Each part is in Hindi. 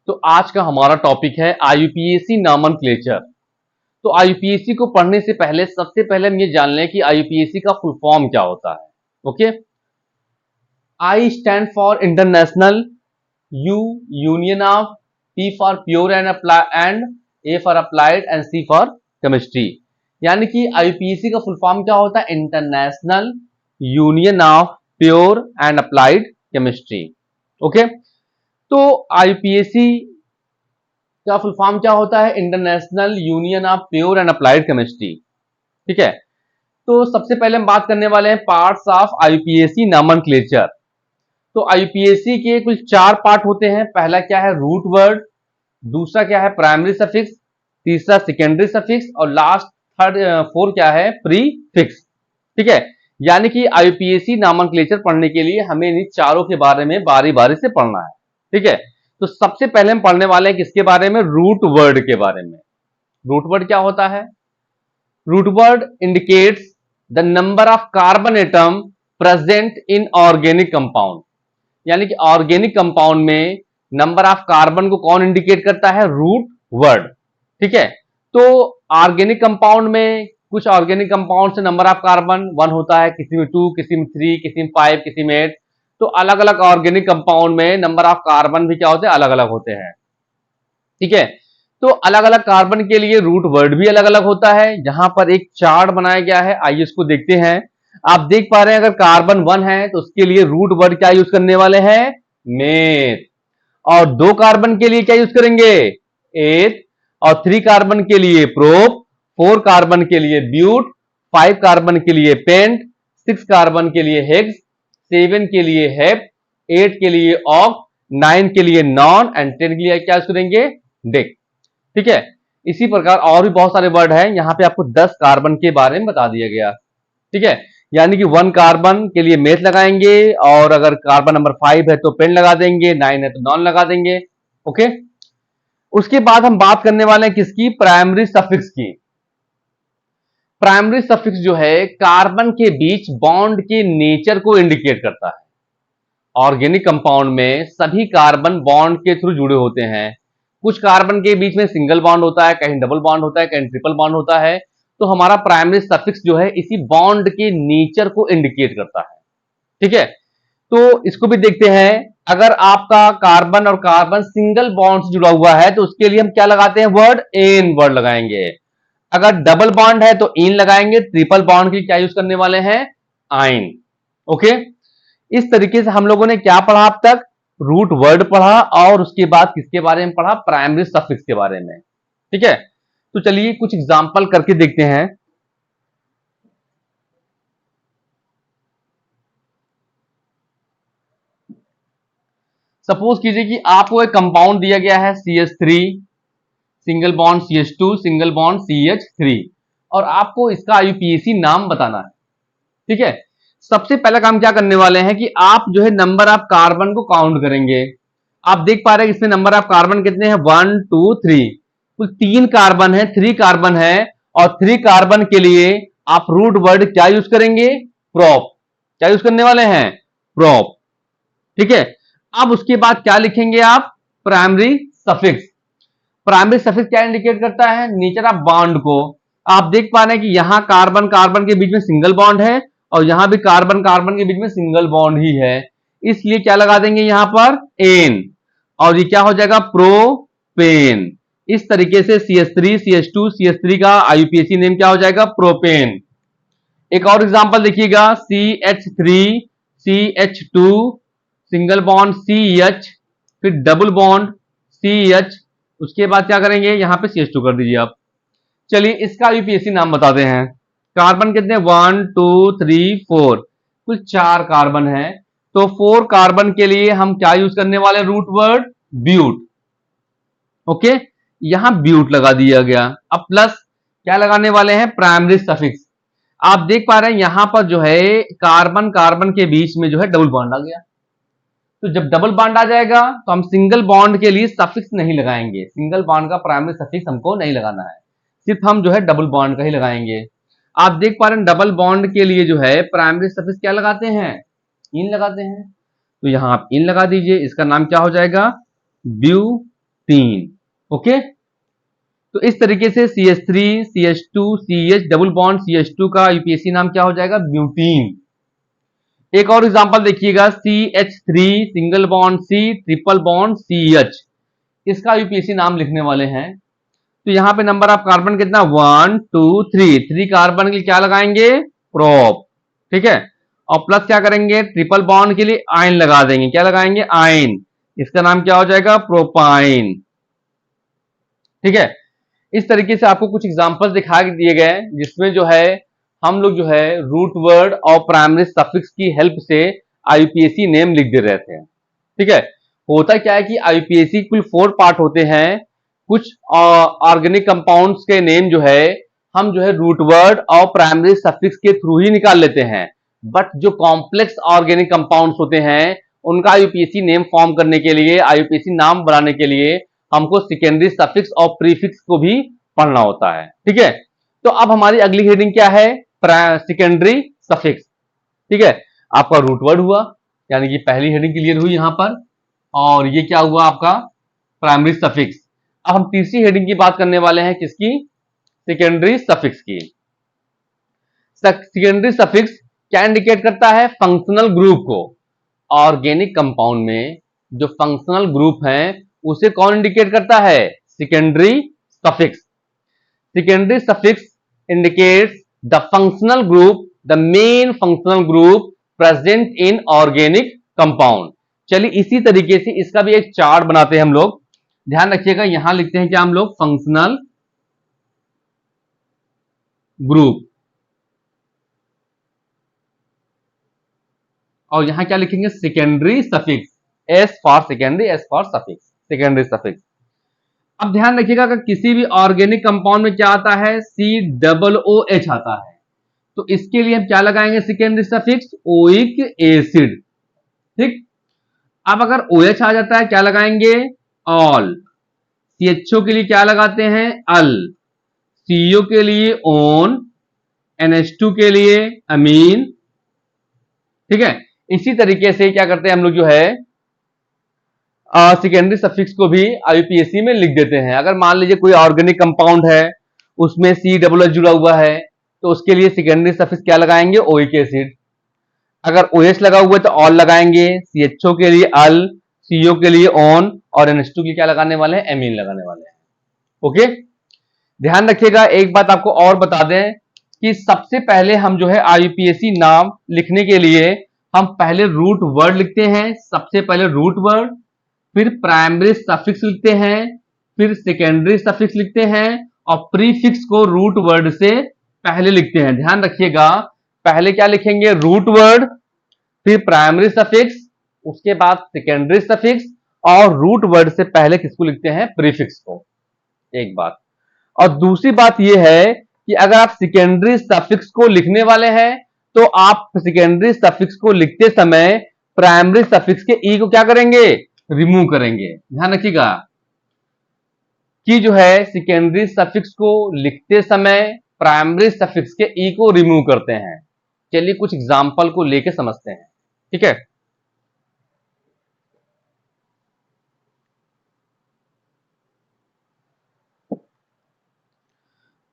तो आज का हमारा टॉपिक है आईयूपीएसी नॉमेनक्लेचर। तो आईयूपीएसी को पढ़ने से पहले सबसे पहले हम ये जान लें कि आईयूपीएसी का फुल फॉर्म क्या होता है। Okay, I stand for international, U union of, P for pure and A for applied and C for chemistry. यानी कि आईयूपीएसी का फुल फॉर्म क्या होता है? International Union of Pure and Applied Chemistry. Okay, तो आईयूपीएसी का फुल फॉर्म क्या होता है? International Union of Pure and Applied Chemistry. ठीक है, तो सबसे पहले हम बात करने वाले हैं पार्ट्स ऑफ आईयूपीएसी नॉमेनक्लेचर। तो आईयूपीएसी के कुल 4 पार्ट होते हैं। पहला क्या है? रूट वर्ड, दूसरा क्या है? प्राइमरी सफिक्स, तीसरा सेकेंडरी सफिक्स और लास्ट फोर क्या है? प्रीफिक्स। ठीक है, यानी कि आईयूपीएसी नॉमेनक्लेचर पढ़ने के लिए हमें इन चारों के बारे में बारी बारी से पढ़ना है। ठीक है, तो सबसे पहले हम पढ़ने वाले हैं किसके बारे में? रूट वर्ड के बारे में। रूट वर्ड क्या होता है? Root word indicates the number of carbon atom present in organic compound. यानी कि ऑर्गेनिक कंपाउंड में नंबर ऑफ कार्बन को कौन इंडिकेट करता है? Root word. ठीक है, तो ऑर्गेनिक कंपाउंड में कुछ ऑर्गेनिक कंपाउंड से नंबर ऑफ कार्बन 1 होता है, किसी में 2, किसी में 3, किसी में 5, किसी में 8। तो अलग अलग ऑर्गेनिक कंपाउंड में नंबर ऑफ कार्बन भी क्या होते हैं? अलग अलग होते हैं। ठीक है, तो अलग अलग कार्बन के लिए रूट वर्ड भी अलग अलग होता है। यहां पर एक चार्ट बनाया गया है, आइए इसको देखते हैं। आप देख पा रहे हैं, अगर कार्बन 1 है तो उसके लिए रूट वर्ड क्या यूज करने वाले हैं? मेथ। और 2 कार्बन के लिए क्या यूज करेंगे? एथ। और 3 कार्बन के लिए प्रोप, 4 कार्बन के लिए ब्यूट, 5 कार्बन के लिए पेंट, 6 कार्बन के लिए हेक्स, 7 के लिए हेप, 8 के लिए ऑक, 9 के लिए नॉन एंड 10 के लिए क्या यूज करेंगे? डेक। ठीक है, इसी प्रकार और भी बहुत सारे वर्ड हैं। यहां पे आपको 10 कार्बन के बारे में बता दिया गया। ठीक है, यानी कि 1 कार्बन के लिए मेथ लगाएंगे, और अगर कार्बन नंबर 5 है तो पेन लगा देंगे, 9 है तो नॉन लगा देंगे। ओके, उसके बाद हम बात करने वाले हैं किसकी? प्राइमरी सफिक्स की। प्राइमरी सफिक्स जो है कार्बन के बीच बॉन्ड के नेचर को इंडिकेट करता है। ऑर्गेनिक कंपाउंड में सभी कार्बन बॉन्ड के थ्रू जुड़े होते हैं। कुछ कार्बन के बीच में सिंगल बॉन्ड होता है, कहीं डबल बॉन्ड होता है, कहीं ट्रिपल बॉन्ड होता है। तो हमारा प्राइमरी सफिक्स जो है इसी बॉन्ड के नेचर को इंडिकेट करता है। ठीक है, तो इसको भी देखते हैं। अगर आपका कार्बन और कार्बन सिंगल बॉन्ड से जुड़ा हुआ है तो उसके लिए हम क्या लगाते हैं? वर्ड एन वर्ड लगाएंगे। अगर डबल बॉन्ड है तो इन लगाएंगे। ट्रिपल बॉन्ड के लिए क्या यूज करने वाले हैं? आइन। ओके, इस तरीके से हम लोगों ने क्या पढ़ा अब तक? रूट वर्ड पढ़ा, और उसके बाद किसके बारे में पढ़ा? प्राइमरी सफिक्स के बारे में। ठीक है, तो चलिए कुछ एग्जांपल करके देखते हैं। सपोज कीजिए कि आपको एक कंपाउंड दिया गया है CH3 single bond CH2 single bond CH3, और आपको इसका आईयूपीएसी नाम बताना है। ठीक है, सबसे पहला काम क्या करने वाले हैं कि आप जो है नंबर ऑफ कार्बन को काउंट करेंगे। आप देख पा रहे हैं इसमें नंबर ऑफ कार्बन कितने हैं? 1 2 3। कुल 3 कार्बन है, 3 कार्बन है, और 3 कार्बन के लिए आप रूट वर्ड क्या यूज करेंगे? प्रोप। क्या यूज करने वाले हैं? प्रोप। ठीक है, अब उसके बाद क्या लिखेंगे आप? Primary suffix. प्राइमरी सफिक्स क्या इंडिकेट करता है? नेचर ऑफ बॉन्ड को। आप देख पा रहे हैं कि यहां कार्बन कार्बन के बीच में सिंगल बॉन्ड है, और यहां भी कार्बन कार्बन के बीच में सिंगल बॉन्ड ही है, इसलिए क्या लगा देंगे यहां पर? एन। और ये क्या हो जाएगा? प्रोपेन। इस तरीके से CH3 CH2 CH3 का आईयूपीएसी नेम क्या हो जाएगा? प्रोपेन। एक और एग्जांपल देखिएगा, CH3 CH2 single bond CH, फिर डबल बॉन्ड CH, उसके बाद क्या करेंगे? यहां पे CH2 कर दीजिए आप। चलिए इसका आईयूपीएसी नाम बताते हैं। कार्बन कितने? 1 2 3 4, कुल 4 कार्बन है। तो 4 कार्बन के लिए हम क्या यूज करने वाले? Root word ब्यूट। ओके, यहां ब्यूट लगा दिया गया। अब प्लस क्या लगाने वाले हैं? Primary suffix. आप देख पा रहे हैं यहां पर जो है कार्बन कार्बन के बीच में जो है डबल बॉन्ड आ गया। तो जब डबल बॉन्ड आ जाएगा तो हम सिंगल बॉन्ड के लिए सफिक्स नहीं लगाएंगे। सिंगल बॉन्ड का प्राइमरी सफिक्स हमको नहीं लगाना है, सिर्फ हम जो है डबल बॉन्ड का ही लगाएंगे। आप देख पा रहे हैं डबल बॉन्ड के लिए जो है प्राइमरी सफिक्स क्या लगाते हैं? इन लगाते हैं। तो यहां आप इन लगा दीजिए, इसका नाम क्या हो जाएगा? ब्यूटेन। 3। ओके, तो इस तरीके से CH3, CH2, CH double bond CH2 का यूपीएससी नाम क्या हो जाएगा? ब्यूटीन। एक और एग्जांपल देखिएगा, CH3 single bond C triple bond CH, इसका यूपीएससी नाम लिखने वाले हैं। तो यहां पे नंबर ऑफ कार्बन कितना? 1 2 3। 3 कार्बन के लिए क्या लगाएंगे? प्रोप। ठीक है, और प्लस क्या करेंगे? ट्रिपल बॉन्ड के लिए आयन लगा देंगे। क्या लगाएंगे? आयन। इसका नाम क्या हो जाएगा? प्रोपाइन। ठीक है, इस तरीके से आपको कुछ एग्जांपल्स दिखा दिए गए जिसमें जो है हम लोग जो है रूट वर्ड और प्राइमरी सफिक्स की हेल्प से आईयूपीएसी नेम लिख दे रहे थे। ठीक है, होता क्या है कि आईयूपीएसी कुल 4 पार्ट होते हैं। कुछ ऑर्गेनिक कंपाउंड्स के नेम जो है हम जो है रूट वर्ड और प्राइमरी सफिक्स के थ्रू ही निकाल लेते हैं, बट जो कॉम्प्लेक्स ऑर्गेनिक कंपाउंड्स होते हैं उनका आईयूपीएसी नेम फॉर्म करने के लिए, आईयूपीएसी नाम बनाने के लिए हमको सेकेंडरी सफिक्स और प्रीफिक्स को भी पढ़ना होता है। ठीक है, तो अब हमारी अगली हेडिंग क्या है? Secondary suffix. ठीक है, आपका रूट वर्ड हुआ, यानी कि पहली हेडिंग क्लियर हुई यहां पर, और ये क्या हुआ आपका? Primary suffix. अब हम तीसरी हेडिंग की बात करने वाले हैं, किसकी? सेकेंडरी सफिक्स की। सेकेंडरी सफिक्स क्या इंडिकेट करता है? फंक्शनल ग्रुप को। ऑर्गेनिक कंपाउंड में जो फंक्शनल ग्रुप है उसे कौन इंडिकेट करता है? Secondary suffix. Secondary suffix indicates the functional group, the main functional group present in organic compound। चलिए इसी तरीके से इसका भी एक चार्ट बनाते हैं हम लोग। ध्यान रखिएगा, यहां लिखते हैं क्या हम लोग? फंक्शनल ग्रुप, और यहां क्या लिखेंगे? Secondary suffix. S for secondary, S for suffix, secondary suffix. अब ध्यान रखिएगा, अगर किसी भी ऑर्गेनिक कंपाउंड में क्या आता है? COOH आता है, तो इसके लिए हम क्या लगाएंगे? Secondary suffix oic acid. ठीक, अब अगर OH आ जाता है क्या लगाएंगे? ऑल। CHO के लिए क्या लगाते हैं? अल। CO के लिए ओन। NH2 के लिए अमीन। ठीक है, इसी तरीके से क्या करते हैं हम लोग जो है सेकेंडरी सफिक्स को भी आईयूपीएसी में लिख देते हैं। अगर मान लीजिए कोई ऑर्गेनिक कंपाउंड है उसमें COOH जुड़ा हुआ है, तो उसके लिए सेकेंडरी सफिक्स क्या लगाएंगे? Oic acid. अगर OH लगा हुआ है तो ऑल लगाएंगे, CHO के लिए अल, CO के लिए ऑन, और NH2 के लिए क्या लगाने वाले हैं? एमीन लगाने वाले हैं। ओके, ध्यान रखिएगा, एक बात आपको और बता दें कि सबसे पहले हम जो है आईयूपीएसी नाम लिखने के लिए हम पहले रूट वर्ड लिखते हैं। सबसे पहले रूट वर्ड, फिर प्राइमरी सफिक्स लिखते हैं, फिर सेकेंडरी सफिक्स लिखते हैं, और प्रीफिक्स को रूट वर्ड से पहले लिखते हैं। ध्यान रखिएगा, पहले क्या लिखेंगे? रूट वर्ड, फिर प्राइमरी सफिक्स, उसके बाद सेकेंडरी सफिक्स, और रूट वर्ड से पहले किसको लिखते हैं? प्रीफिक्स को। एक बात, और दूसरी बात यह है कि अगर आप सेकेंडरी सफिक्स को लिखने वाले हैं तो आप सेकेंडरी सफिक्स को लिखते समय प्राइमरी सफिक्स के ई को क्या करेंगे? रिमूव करेंगे। ध्यान रखिएगा कि जो है सेकेंडरी सफिक्स को लिखते समय प्राइमरी सफिक्स के ई को रिमूव करते हैं। चलिए कुछ एग्जांपल को लेके समझते हैं। ठीक है,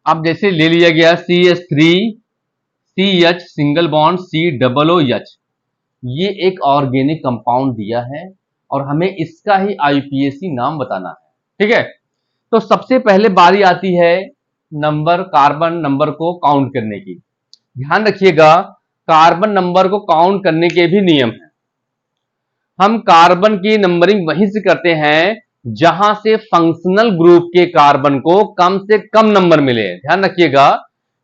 अब जैसे ले लिया गया CH3 CH single bond COOH, ये एक ऑर्गेनिक कंपाउंड दिया है और हमें इसका ही आईयूपीएसी नाम बताना है। ठीक है, तो सबसे पहले बारी आती है नंबर, कार्बन नंबर को काउंट करने की। ध्यान रखिएगा, कार्बन नंबर को काउंट करने के भी नियम हैं। हम कार्बन की नंबरिंग वहीं से करते हैं जहां से फंक्शनल ग्रुप के कार्बन को कम से कम नंबर मिले। ध्यान रखिएगा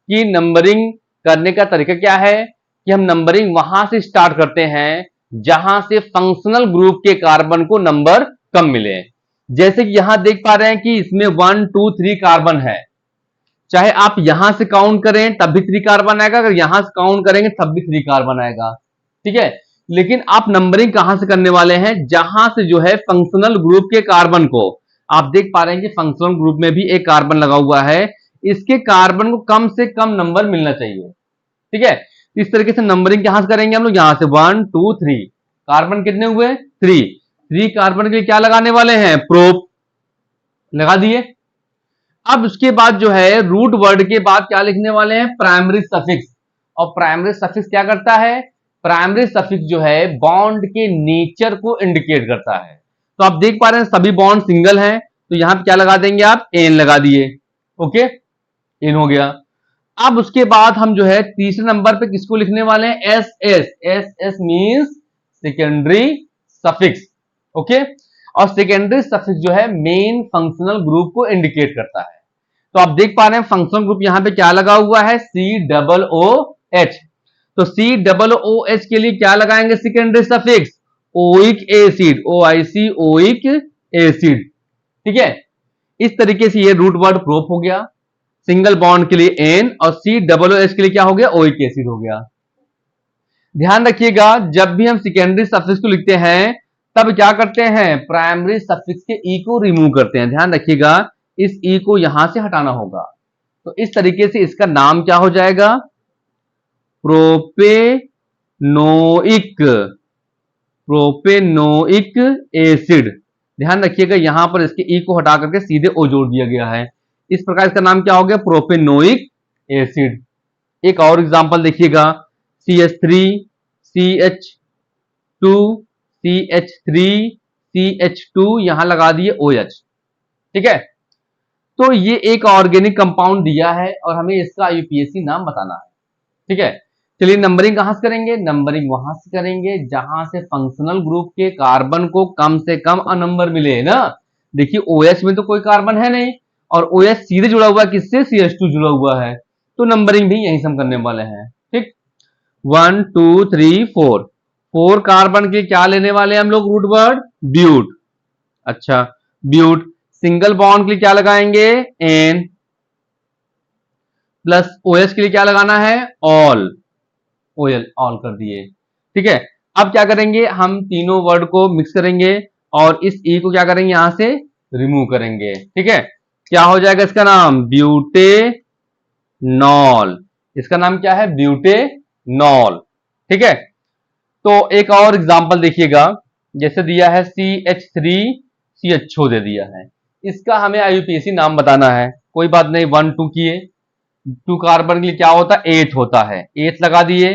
कि नंबरिंग करने का तरीका क्या है कि हम नंबरिंग वहां से स्टार्ट करते हैं जहां से फंक्शनल ग्रुप के कार्बन को नंबर कम मिले। जैसे कि यहां देख पा रहे हैं कि इसमें 1 2 3 कार्बन है, चाहे आप यहां से काउंट करें तब भी 3 कार्बन आएगा, अगर यहां से काउंट करेंगे तब भी 3 कार्बन आएगा। ठीक है, लेकिन आप नंबरिंग कहां से करने वाले हैं? जहां से जो है फंक्शनल ग्रुप के कार्बन को, आप देख पा रहे हैं कि फंक्शनल ग्रुप में भी एक कार्बन लगा हुआ है, इसके कार्बन को कम से कम नंबर मिलना चाहिए। ठीक है, इस तरीके से नंबरिंग कहां से करेंगे हम लोग? यहां से 1 2 3। कार्बन कितने हुए? 3। 3 कार्बन के लिए क्या लगाने वाले हैं? प्रोप। लगा दिए। अब उसके बाद जो है रूट वर्ड के बाद क्या लिखने वाले हैं, प्राइमरी सफिक्स। और प्राइमरी सफिक्स क्या करता है, प्राइमरी सफिक्स जो है बॉन्ड के नेचर को इंडिकेट करता है। तो आप देख पा रहे हैं सभी बॉन्ड सिंगल हैं, तो यहां पे क्या लगा देंगे आप, एन लगा दिए। ओके, एन हो गया। अब उसके बाद हम जो है तीसरे नंबर पे किसको लिखने वाले हैं, S S. S S means secondary suffix. Okay, और सेकेंडरी सफिक्स जो है मेन फंक्शनल ग्रुप को इंडिकेट करता है। तो आप देख पा रहे हैं फंक्शनल ग्रुप यहां पे क्या लगा हुआ है, सी डबल ओ एच। तो सी डबल ओ एच के लिए क्या लगाएंगे, सेकेंडरी सफिक्स ओइक एसिड, ओ आई सी ओइक एसिड। ठीक है, इस तरीके से ये रूट वर्ड प्रूफ हो गया। सिंगल बॉन्ड के लिए एन और सी डबल ओ एच के लिए क्या हो गया, ओइक एसिड हो गया। ध्यान रखिएगा जब भी हम सेकेंडरी सफिक्स को लिखते हैं तब क्या करते हैं, प्राइमरी सफिक्स के ई को रिमूव करते हैं। ध्यान रखिएगा इस ई को यहां से हटाना होगा। तो इस तरीके से इसका नाम क्या हो जाएगा, प्रोपेनोइक, प्रोपेनोइक एसिड। ध्यान रखिएगा यहां पर इसके ई को हटा करके सीधे ओ जोड़ दिया गया है। इस प्रकार इसका नाम क्या हो गया, प्रोपेनोइक एसिड। एक और एग्जांपल देखिएगा, CH3 CH2 CH3 CH2 यहां लगा दिए OH। ठीक है, तो ये एक ऑर्गेनिक कंपाउंड दिया है और हमें इसका यूपीएससी नाम बताना है। ठीक है, चलिए नंबरिंग कहां से करेंगे, नंबरिंग वहां से करेंगे जहां से फंक्शनल ग्रुप के कार्बन को कम से कम नंबर मिले ना। देखिए OH में तो कोई कार्बन है नहीं और OH सीधे जुड़ा हुआ है किससे, CH2 जुड़ा हुआ है, तो नंबरिंग भी यहीं से हम करने वाले हैं। ठीक, 1 2 3 4, 4 कार्बन के क्या लेने वाले हैं हम लोग, रूट वर्ड ब्यूट। अच्छा, ब्यूट। सिंगल बॉन्ड के लिए क्या लगाएंगे, एन, प्लस OH के लिए क्या लगाना है, ऑल, ओएल, ऑल कर दिए। ठीक है, अब क्या करेंगे, हम तीनों वर्ड को मिक्स करेंगे और इस ई को क्या करेंगे, यहां से रिमूव करेंगे। ठीक है, क्या हो जाएगा इसका नाम, ब्यूटेनॉल। इसका नाम क्या है, ब्यूटेनॉल। ठीक है, तो एक और एग्जांपल देखिएगा, जैसे दिया है CH3CHO दे दिया है, इसका हमें आईयूपीएसी नाम बताना है। कोई बात नहीं, 1 2 किए, 2 कार्बन के लिए क्या होता है, 8 होता है, 8 लगा दिए।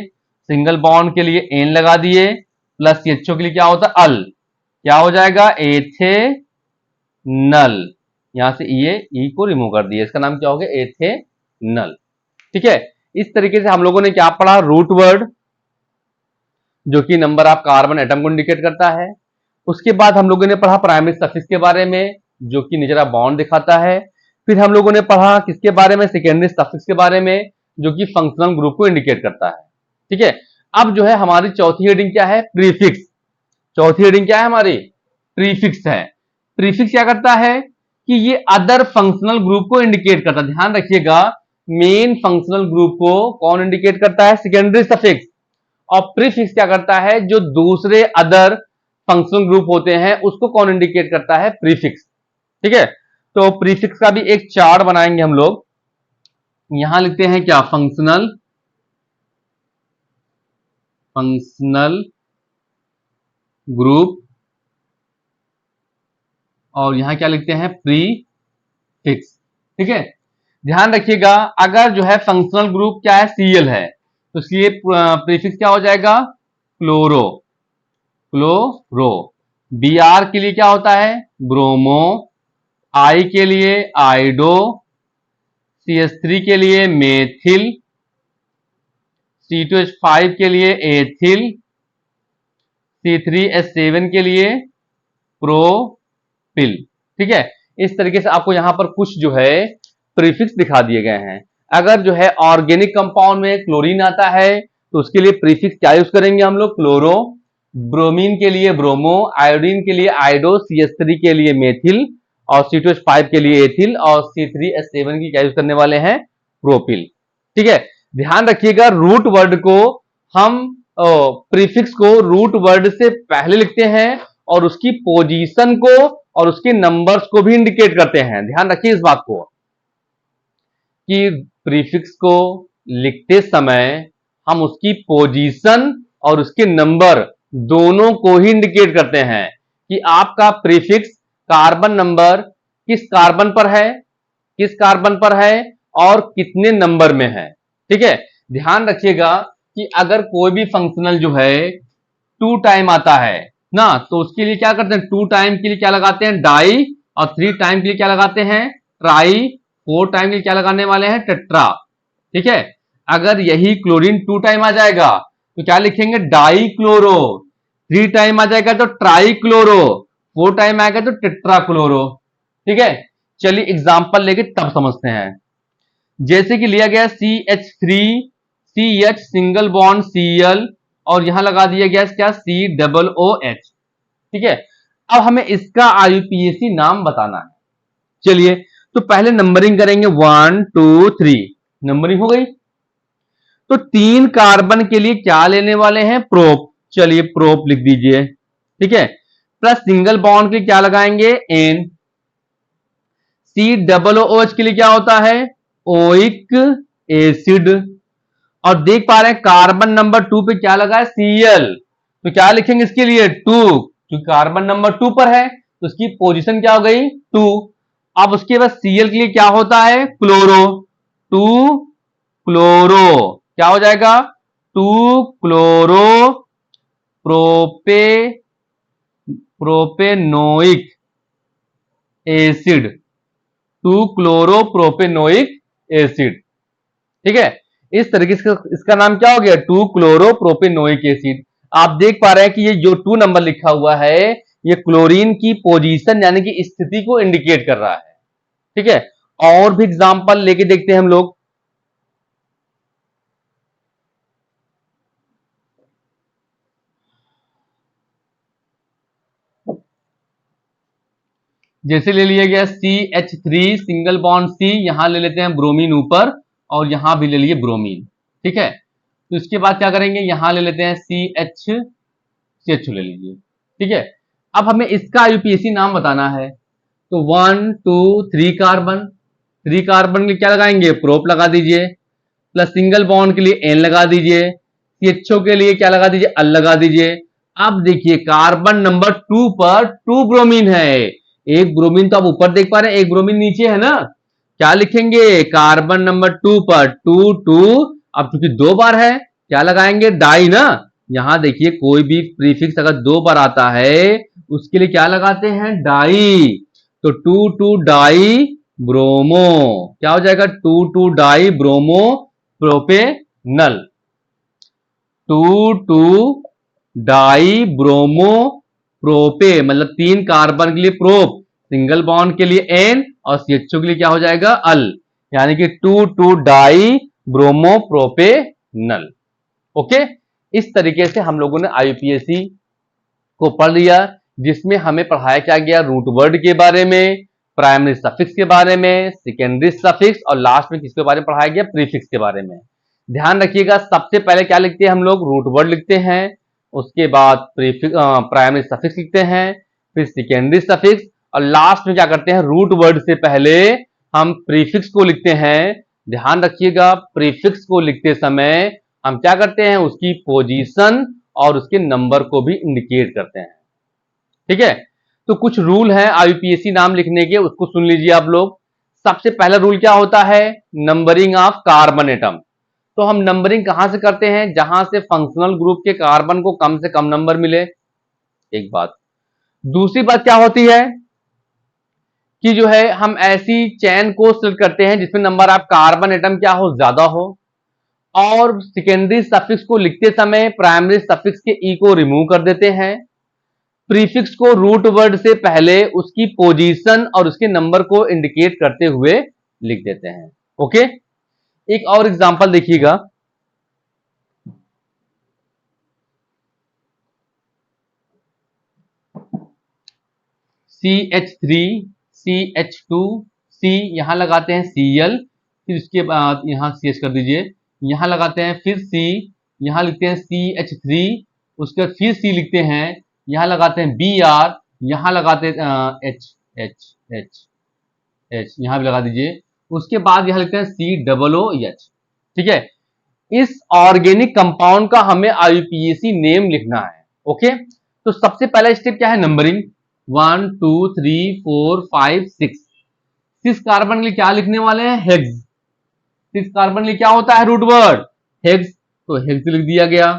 सिंगल बॉन्ड के लिए एन लगा दिए, प्लस CHO के लिए क्या होता है, अल, क्या हो जाएगा, एथेनल। यहां से ये ई को रिमूव कर दिए, इसका नाम क्या हो गया, एथेनल। ठीक है, इस तरीके से हम लोगों ने क्या पढ़ा, रूट वर्ड जो कि नंबर ऑफ कार्बन एटम को इंडिकेट करता है। उसके बाद हम लोगों ने पढ़ा प्राइमरी सफिक्स के बारे में जो कि नेचर ऑफ बॉन्ड दिखाता है। फिर हम लोगों ने पढ़ा किसके बारे में, सेकेंडरी सफिक्स के बारे में जो कि फंक्शनल ग्रुप को इंडिकेट करता है। ठीक है, अब जो है हमारी चौथी हेडिंग क्या है, प्रीफिक्स। चौथी हेडिंग क्या है हमारी, प्रीफिक्स है। प्रीफिक्स क्या करता है कि ये अदर फंक्शनल ग्रुप को इंडिकेट करता है। ध्यान रखिएगा मेन फंक्शनल ग्रुप को कौन इंडिकेट करता है, सेकेंडरी सफिक्स। और प्रीफिक्स क्या करता है, जो दूसरे अदर फंक्शनल ग्रुप होते हैं उसको कौन इंडिकेट करता है, प्रीफिक्स। ठीक है, तो प्रीफिक्स का भी एक चार्ट बनाएंगे हम लोग। यहां लिखते हैं क्या, फंक्शनल ग्रुप, और यहां क्या लिखते हैं, प्रीफिक्स। ठीक है, ध्यान रखिएगा अगर जो है फंक्शनल ग्रुप क्या है, Cl है, तो इसलिए प्रीफिक्स क्या हो जाएगा, क्लोरो, क्लोरो। Br के लिए क्या होता है, ब्रोमो। I के लिए आइडो, CH3 के लिए मेथिल, C2H5 के लिए एथिल, C3H7 के लिए प्रोपिल। ठीक है, इस तरीके से आपको यहां पर कुछ जो है प्रीफिक्स दिखा दिए गए हैं। अगर जो है ऑर्गेनिक कंपाउंड में क्लोरीन आता है तो उसके लिए प्रीफिक्स क्या यूज करेंगे हम लोग, क्लोरो। ब्रोमीन के लिए ब्रोमो, आयोडीन के लिए आइडो, CH3 के लिए मेथिल और C2H5 के लिए एथिल और C3H7 की क्या यूज करने वाले हैं, प्रोपिल। ठीक है, ध्यान रखिएगा रूट वर्ड को हम प्रीफिक्स को रूट वर्ड से पहले लिखते हैं और उसकी पोजीशन को और उसके नंबर्स को भी इंडिकेट करते हैं। ध्यान रखिए इस बात को कि प्रीफिक्स को लिखते समय हम उसकी पोजीशन और उसके नंबर दोनों को ही इंडिकेट करते हैं कि आपका प्रीफिक्स कार्बन नंबर किस कार्बन पर है, किस कार्बन पर है और कितने नंबर में है। ठीक है, ध्यान रखिएगा कि अगर कोई भी फंक्शनल जो है 2 टाइम आता है ना, तो उसके लिए क्या करते हैं, 2 टाइम के लिए क्या लगाते हैं, डाई, और 3 टाइम के लिए क्या लगाते हैं, ट्राई, 4 टाइम के लिए क्या लगाने वाले हैं, टेट्रा। ठीक है, अगर यही क्लोरीन 2 टाइम आ जाएगा तो क्या लिखेंगे, डाई क्लोरो, 3 टाइम आ जाएगा तो ट्राई क्लोरो, 4 टाइम आएगा तो टेट्रा क्लोरो। ठीक है, चलिए एग्जाम्पल लेके तब समझते हैं। जैसे कि लिया गया CH3CH सिंगल बॉन्ड Cl और यहां लगा दिया गया क्या, COOH। ठीक है, अब हमें इसका IUPAC नाम बताना है। चलिए, तो पहले नंबरिंग करेंगे, 1 2 3, नंबरिंग हो गई। तो 3 कार्बन के लिए क्या लेने वाले हैं, प्रोप। चलिए प्रोप लिख दीजिए। ठीक है, प्लस सिंगल बॉन्ड के लिए क्या लगाएंगे, एन। COOH के लिए क्या होता है, ओइक एसिड। और देख पा रहे हैं कार्बन नंबर 2 पे क्या लगा है, Cl, तो क्या लिखेंगे इसके लिए, 2, क्योंकि कार्बन नंबर 2 पर है तो उसकी पोजीशन क्या हो गई, 2। अब उसके बाद Cl के लिए क्या होता है, क्लोरो, 2 क्लोरो, क्या हो जाएगा, 2 chloro propa propanoic acid, 2 chloro propanoic acid. ठीक है, इस तरीके से इसका नाम क्या हो गया, 2 क्लोरो प्रोपेनोइक एसिड। आप देख पा रहे हैं कि ये जो 2 नंबर लिखा हुआ है ये क्लोरीन की पोजीशन यानी कि स्थिति को इंडिकेट कर रहा है। ठीक है, और भी एग्जांपल लेके देखते हैं हम लोग। जैसे ले लिया गया CH3 सिंगल बॉन्ड C, यहां ले लेते हैं ब्रोमीन ऊपर और यहां भी ले लिए ब्रोमीन। ठीक है, तो इसके बाद क्या करेंगे, यहां ले लेते हैं CH ले लीजिए। ठीक है, अब हमें इसका IUPAC नाम बताना है। तो 1 2 3 कार्बन, 3 कार्बन के क्या लगाएंगे, प्रोप लगा दीजिए, प्लस सिंगल बॉन्ड के लिए एन लगा दीजिए, CHO के लिए क्या लगा दीजिए, अल लगा दीजिए। अब देखिए कार्बन नंबर 2 पर 2 ब्रोमीन है, एक ब्रोमीन तो आप ऊपर देख पा रहे हैं, एक ब्रोमीन नीचे है ना, क्या लिखेंगे, कार्बन नंबर 2 पर 2 2, अब चूंकि 2 बार है क्या लगाएंगे, डाई ना। यहां देखिए कोई भी प्रीफिक्स अगर 2 बार आता है उसके लिए क्या लगाते हैं, डाई, तो 2 2 डाई ब्रोमो, क्या हो जाएगा, 2 2 di bromo propanal, 2 2 di bromo propa, मतलब 3 कार्बन के लिए प्रोप, सिंगल बॉन्ड के लिए एन और CHO के लिए क्या हो जाएगा, अल, यानी कि 2 2 डाई ब्रोमो प्रोपेनल। ओके, इस तरीके से हम लोगों ने IUPAC को पढ़ लिया, जिसमें हमें पढ़ाया क्या गया, रूट वर्ड के बारे में, प्राइमरी सफिक्स के बारे में, सेकेंडरी सफिक्स और लास्ट में किसके बारे में पढ़ाया गया, प्रीफिक्स के बारे में। ध्यान रखिएगा, सबसे पहले क्या लिखते हैं हम लोग, रूट वर्ड लिखते हैं, उसके बाद प्राइमरी सफिक्स लिखते हैं, फिर सेकेंडरी सफिक्स, और लास्ट में क्या करते हैं, रूट वर्ड से पहले हम प्रीफिक्स को लिखते हैं। ध्यान रखिएगा, प्रीफिक्स को लिखते समय हम क्या करते हैं, उसकी पोजीशन और उसके नंबर को भी इंडिकेट करते हैं। ठीक है, तो कुछ रूल है IUPAC नाम लिखने के, उसको सुन लीजिए आप लोग। सबसे पहला रूल क्या होता है, नंबरिंग ऑफ कार्बन एटम। तो हम नंबरिंग कहां से करते हैं, जहां से फंक्शनल ग्रुप के कार्बन को कम से कम नंबर मिले, एक बात। दूसरी बात क्या होती है कि जो है हम ऐसी चैन को सिलेक्ट करते हैं जिसमें नंबर ऑफ कार्बन एटम क्या हो, ज्यादा हो। और सेकेंडरी सफिक्स को लिखते समय प्राइमरी सफिक्स के ई को रिमूव कर देते हैं। प्रीफिक्स को रूट वर्ड से पहले उसकी पोजीशन और उसके नंबर को इंडिकेट करते हुए लिख देते हैं। ओके, एक और एग्जांपल देखिएगा। CH3 CH2 C, यहां लगाते हैं Cl, फिर उसके बाद यहां CH कर दीजिए, यहां लगाते हैं फिर C, यहां लिखते हैं CH3, उसके बाद फिर C लिखते हैं, यहां लगाते हैं Br, यहां लगाते हैं H यहां भी लगा दीजिए, उसके बाद यहां लिखते हैं COOH। ठीक है, इस ऑर्गेनिक कंपाउंड का हमें IUPAC नेम लिखना है। ओके, तो सबसे पहला स्टेप क्या है, नंबरिंग, 1 2 3 4 5 6। 6 कार्बन के लिए क्या लिखने वाले हैं? हेक्स। 6 कार्बन के लिए क्या होता है? रूट वर्ड हेक्स, तो हेक्स लिख दिया गया।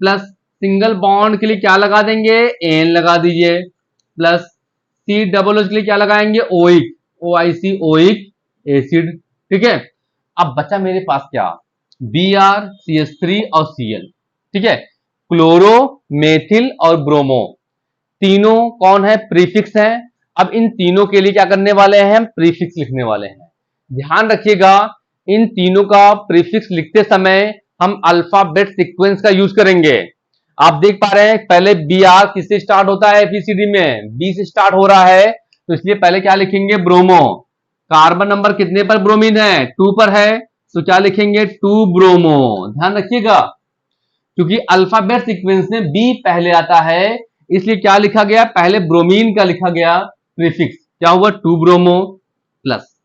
प्लस सिंगल बॉन्ड के लिए क्या लगा देंगे? एन लगा दीजिए। प्लस सी डबल ओच के लिए क्या लगाएंगे? Oic, OIC, oic acid. ठीक है, अब बचा मेरे पास क्या? BrCH3 और Cl। ठीक है, क्लोरो, मेथिल और ब्रोमो तीनों कौन है? प्रीफिक्स है। अब इन तीनों के लिए क्या करने वाले हैं? हम प्रीफिक्स लिखने वाले हैं। ध्यान रखिएगा, इन तीनों का प्रीफिक्स लिखते समय हम अल्फाबेट सीक्वेंस का यूज करेंगे। आप देख पा रहे हैं पहले Br किससे स्टार्ट होता है? ABCD में बी से स्टार्ट हो रहा है, तो इसलिए पहले क्या लिखेंगे? ब्रोमो। कार्बन नंबर कितने पर ब्रोमीन है? 2 पर है, तो क्या लिखेंगे? 2 ब्रोमो। ध्यान रखिएगा, क्योंकि अल्फाबेट सीक्वेंस में बी पहले आता है, इसलिए क्या लिखा गया? पहले ब्रोमीन का लिखा गया प्रीफिक्स, क्या हुआ? 2 ब्रोमो। प्लस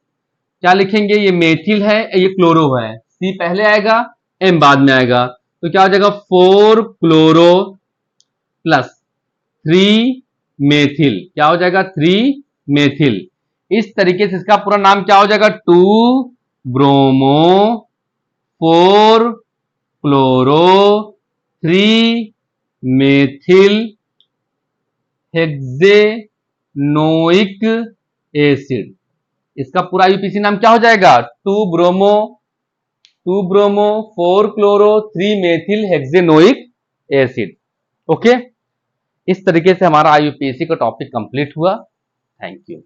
क्या लिखेंगे? ये मेथिल है, ये क्लोरो है, सी पहले आएगा, एम बाद में आएगा, तो क्या हो जाएगा? 4 क्लोरो प्लस 3 मेथिल। क्या हो जाएगा? 3 मेथिल। इस तरीके से इसका पूरा नाम क्या हो जाएगा? 2 bromo 4 chloro 3 methyl hexanoic acid. इसका पूरा यूपीसी नाम क्या हो जाएगा? 2 bromo 4 chloro 3 methyl hexanoic acid. Okay, इस तरीके से हमारा आईयूपीएसी का टॉपिक कंप्लीट हुआ। Thank you.